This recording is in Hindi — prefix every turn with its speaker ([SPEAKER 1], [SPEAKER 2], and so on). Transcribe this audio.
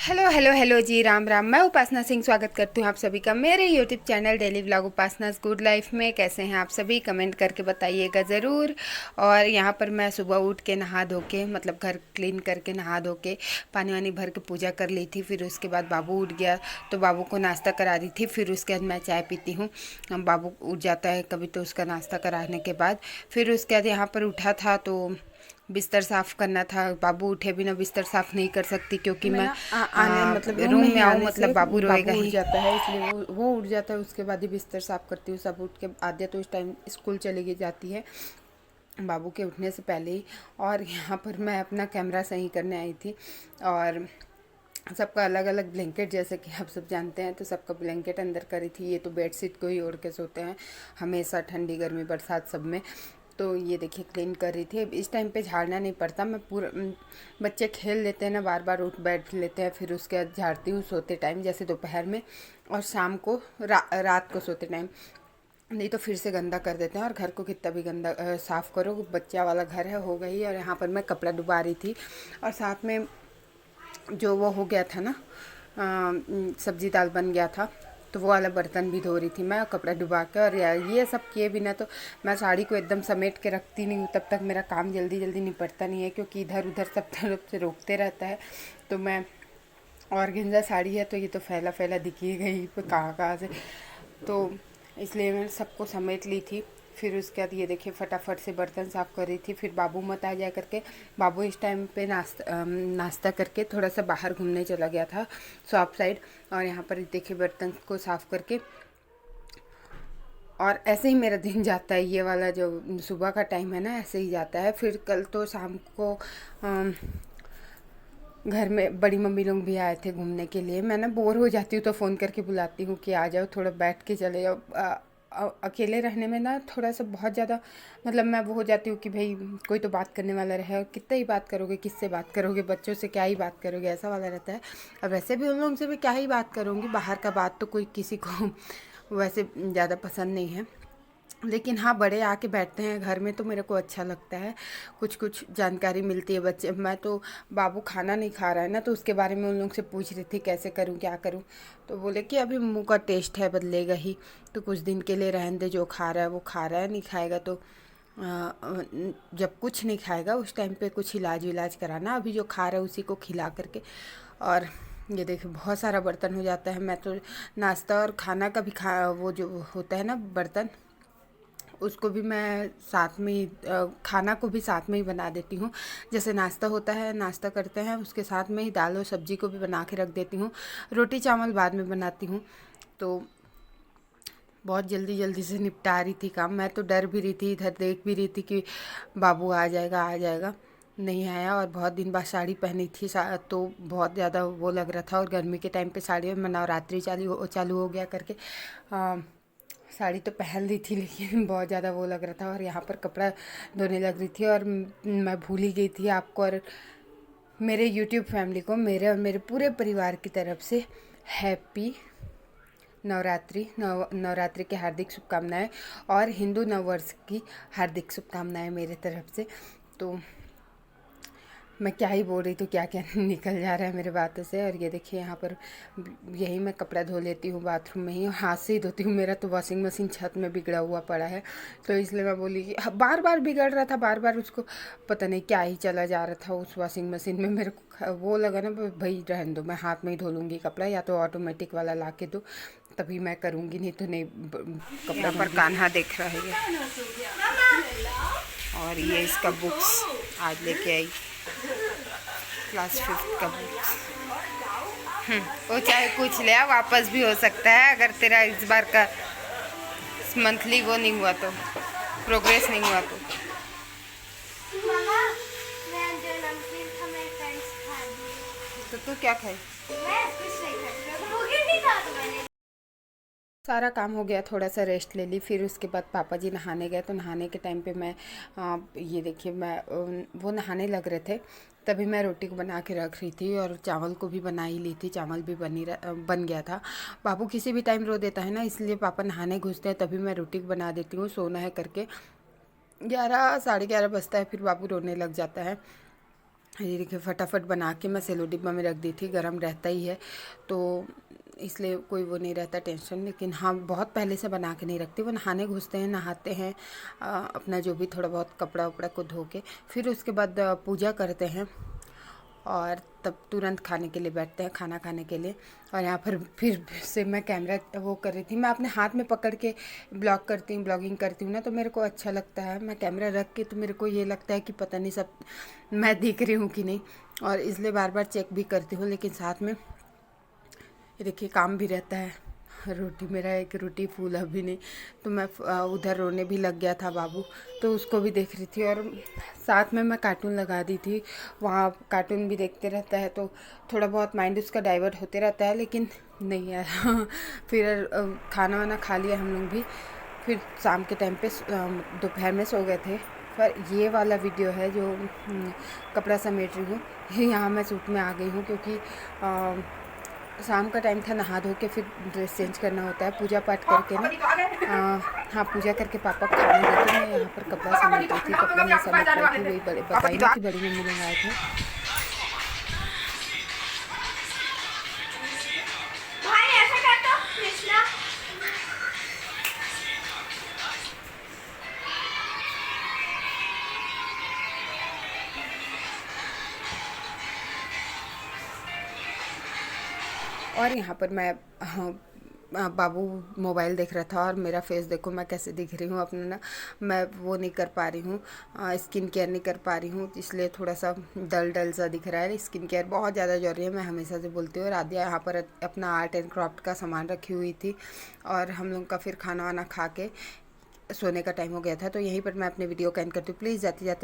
[SPEAKER 1] हेलो हेलो हेलो जी, राम राम। मैं उपासना सिंह स्वागत करती हूँ आप सभी का मेरे YouTube channel daily vlog Upasana's good life में। कैसे हैं आप सभी? कमेंट करके बताइएगा ज़रूर। और यहाँ पर मैं सुबह उठ के नहा धो के मतलब घर क्लीन करके नहा धो के पानी वानी भर के पूजा कर ली थी। फिर उसके बाद बाबू उठ गया तो बाबू को नाश्ता करा दी थी। फिर उसके बाद मैं चाय पीती हूँ। बाबू उठ जाता है कभी तो उसका नाश्ता कराने के बाद फिर उसके बाद यहाँ पर उठा था तो बिस्तर साफ़ करना था। बाबू उठे बिना बिस्तर साफ़ नहीं कर सकती क्योंकि मैं
[SPEAKER 2] आने मतलब
[SPEAKER 1] रूम
[SPEAKER 2] रूम
[SPEAKER 1] में
[SPEAKER 2] में
[SPEAKER 1] आऊँ
[SPEAKER 2] आने
[SPEAKER 1] मतलब
[SPEAKER 2] से
[SPEAKER 1] बाबू रोएगा
[SPEAKER 2] बाबू उठ
[SPEAKER 1] ही।
[SPEAKER 2] जाता है, इसलिए वो उठ जाता है। उसके बाद ही बिस्तर साफ करती हूँ। सब उठ के आद्या तो उस टाइम स्कूल चली गई जाती है बाबू के उठने से पहले ही। और यहाँ पर मैं अपना कैमरा सही करने आई थी और सबका अलग अलग ब्लैंकेट, जैसे कि आप सब जानते हैं तो सबका ब्लैंकेट अंदर करी थी। ये तो बेडशीट को ही ओढ़ के सोते हैं हमेशा, ठंडी गर्मी बरसात सब में। तो ये देखिए क्लीन कर रही थी। इस टाइम पे झाड़ना नहीं पड़ता, मैं पूरा बच्चे खेल लेते हैं ना, बार बार उठ बैठ लेते हैं। फिर उसके बाद झाड़ती हूँ सोते टाइम, जैसे दोपहर में और शाम को रात को सोते टाइम। नहीं तो फिर से गंदा कर देते हैं और घर को कितना भी गंदा साफ़ करो। बच्चा वाला घर है, हो गई। और यहाँ पर मैं कपड़ा डुबा रही थी और साथ में जो वो हो गया था ना, सब्जी दाल बन गया था तो वो वाला बर्तन भी धो रही थी मैं कपड़ा डुबा के। और यार ये सब किए बिना तो मैं साड़ी को एकदम समेट के रखती नहीं हूँ, तब तक मेरा काम जल्दी जल्दी निपटता नहीं है क्योंकि इधर उधर सब तरफ से रोकते रहता है। तो मैं ऑर्गेन्जा साड़ी है तो ये तो फैला फैला दिखी गई कहाँ कहाँ से, तो इसलिए मैंने सबको समेट ली थी। फिर उसके बाद ये देखिए फटाफट से बर्तन साफ़ कर रही थी। फिर बाबू मत आ जाए करके बाबू इस टाइम पे नाश्ता करके थोड़ा सा बाहर घूमने चला गया था शॉप साइड। और यहाँ पर देखिए बर्तन को साफ़ करके और ऐसे ही मेरा दिन जाता है। ये वाला जो सुबह का टाइम है ना, ऐसे ही जाता है। फिर कल तो शाम को घर में बड़ी मम्मी लोग भी आए थे घूमने के लिए। मैं ना बोर हो जाती हूँ तो फ़ोन करके बुलाती हूँ कि आ जाओ, थोड़ा बैठ के चले जाओ। अकेले रहने में ना थोड़ा सा बहुत ज़्यादा मतलब मैं वो हो जाती हूँ कि भाई कोई तो बात करने वाला रहे, और कितना ही बात करोगे, किससे बात करोगे, बच्चों से क्या ही बात करोगे, ऐसा वाला रहता है। और वैसे भी उन लोगों से भी क्या ही बात करूँगी, बाहर का बात तो कोई किसी को वैसे ज़्यादा पसंद नहीं है। लेकिन हाँ, बड़े आके बैठते हैं घर में तो मेरे को अच्छा लगता है, कुछ कुछ जानकारी मिलती है। बच्चे, मैं तो बाबू खाना नहीं खा रहा है ना तो उसके बारे में उन लोग से पूछ रही थी कैसे करूँ क्या करूँ। तो बोले कि अभी मुंह का टेस्ट है, बदलेगा ही, तो कुछ दिन के लिए रहने दे, जो खा रहा है वो खा रहा है, नहीं खाएगा तो जब कुछ नहीं खाएगा उस टाइम पे कुछ इलाज विलाज कराना, अभी जो खा रहा है उसी को खिला करके। और ये देखिए बहुत सारा बर्तन हो जाता है। मैं तो नाश्ता और खाना का भी वो जो होता है ना बर्तन, उसको भी मैं साथ में ही खाना को भी साथ में ही बना देती हूँ। जैसे नाश्ता होता है, नाश्ता करते हैं उसके साथ में ही दाल और सब्जी को भी बना के रख देती हूँ। रोटी चावल बाद में बनाती हूँ। तो बहुत जल्दी जल्दी से निपटा रही थी काम। मैं तो डर भी रही थी, इधर देख भी रही थी कि बाबू आ जाएगा आ जाएगा, नहीं आया। और बहुत दिन बाद साड़ी पहनी थी तो बहुत ज़्यादा वो लग रहा था। और गर्मी के टाइम पे साड़ी में नवरात्रि चालू हो गया करके साड़ी तो पहन ली थी लेकिन बहुत ज़्यादा वो लग रहा था। और यहाँ पर कपड़ा धोने लग रही थी और मैं भूल ही गई थी आपको और मेरे यूट्यूब फैमिली को, मेरे और मेरे पूरे परिवार की तरफ से हैप्पी नवरात्रि की हार्दिक शुभकामनाएं और हिंदू नववर्ष की हार्दिक शुभकामनाएं मेरे तरफ से। तो मैं क्या ही बोल रही थी, क्या क्या निकल जा रहा है मेरे बातों से। और ये देखिए यहाँ पर यही मैं कपड़ा धो लेती हूँ बाथरूम में ही, और हाथ से ही धोती हूँ। मेरा तो वॉशिंग मशीन छत में बिगड़ा हुआ पड़ा है तो इसलिए मैं बोली कि बार बार बिगड़ रहा था, बार बार उसको पता नहीं क्या ही चला जा रहा था उस वॉशिंग मशीन में। मेरे को वो लगा ना भाई रहने दो, मैं हाथ में ही धो लूँगी कपड़ा, या तो ऑटोमेटिक वाला ला के दो तभी मैं करूँगी, नहीं तो नहीं कपड़ा। यहाँ पर कान्हा देख रहा है और ये इसका बुक्स आज लेके आई, क्लास 5 का बुक्स। वो चाहे कुछ ले आ, वापस भी हो सकता है अगर तेरा इस बार का मंथली वो नहीं हुआ तो, प्रोग्रेस नहीं हुआ तो। तो तू क्या खाई? सारा काम हो गया, थोड़ा सा रेस्ट ले ली। फिर उसके बाद पापा जी नहाने गए तो नहाने के टाइम पे मैं ये देखिए मैं वो नहाने लग रहे थे तभी मैं रोटी को बना के रख रही थी और चावल को भी बना ही ली थी, चावल भी बन गया था। बाबू किसी भी टाइम रो देता है ना, इसलिए पापा नहाने घुसते हैं तभी मैं रोटी को बना देती हूँ। सोना है करके 11 साढ़े 11 बजता है फिर बाबू रोने लग जाता है। ये देखिए फटाफट बना के मैं सेलो डिब्बा में रख दी थी, गरम रहता ही है तो इसलिए कोई वो नहीं रहता टेंशन। लेकिन हाँ, बहुत पहले से बना के नहीं रखती। वो नहाने घुसते हैं, नहाते हैं, अपना जो भी थोड़ा बहुत कपड़ा उपड़ा को धो के फिर उसके बाद पूजा करते हैं और तब तुरंत खाने के लिए बैठते हैं, खाना खाने के लिए। और यहाँ पर फिर से मैं कैमरा वो कर रही थी। मैं अपने हाथ में पकड़ के ब्लॉगिंग करती हूँ ना, तो मेरे को अच्छा लगता है। मैं कैमरा रख के तो मेरे को ये लगता है कि पता नहीं सब मैं दिख रही हूँ कि नहीं, और इसलिए बार बार चेक भी करती हूँ। लेकिन साथ में ये देखिए काम भी रहता है। रोटी मेरा एक रोटी फूला भी नहीं, तो मैं उधर रोने भी लग गया था बाबू, तो उसको भी देख रही थी। और साथ में मैं कार्टून लगा दी थी, वहाँ कार्टून भी देखते रहता है तो थोड़ा बहुत माइंड उसका डाइवर्ट होते रहता है। लेकिन नहीं यार फिर खाना वाना खा लिया हम लोग भी। फिर शाम के टाइम पे दोपहर में सो गए थे। पर ये वाला वीडियो है जो कपड़ा समेट रही हूँ। यहाँ मैं सूट में आ गई हूँ क्योंकि शाम का टाइम था, नहा धो के फिर ड्रेस चेंज करना होता है। पूजा पाठ करके ना हाँ, पूजा करके पापा खाना देते। मैं यहाँ पर कपड़ा समेट रही थी, कपड़ा मैं समेट रही थी। वही बड़े बताई ना कि बड़ी मम्मी लोग आए थे। और यहाँ पर मैं बाबू मोबाइल देख रहा था और मेरा फेस देखो मैं कैसे दिख रही हूँ अपना ना। मैं वो नहीं कर पा रही हूँ, स्किन केयर नहीं कर पा रही हूँ, इसलिए थोड़ा सा डल सा दिख रहा है। स्किन केयर बहुत ज़्यादा जरूरी है, मैं हमेशा से बोलती हूँ। राधिया यहाँ पर अपना आर्ट एंड क्राफ्ट का सामान रखी हुई थी और हम लोग का फिर खाना वाना खा के सोने का टाइम हो गया था। तो यहीं पर मैं अपने वीडियो का एंड करती हूँ। प्लीज़ जाते जाते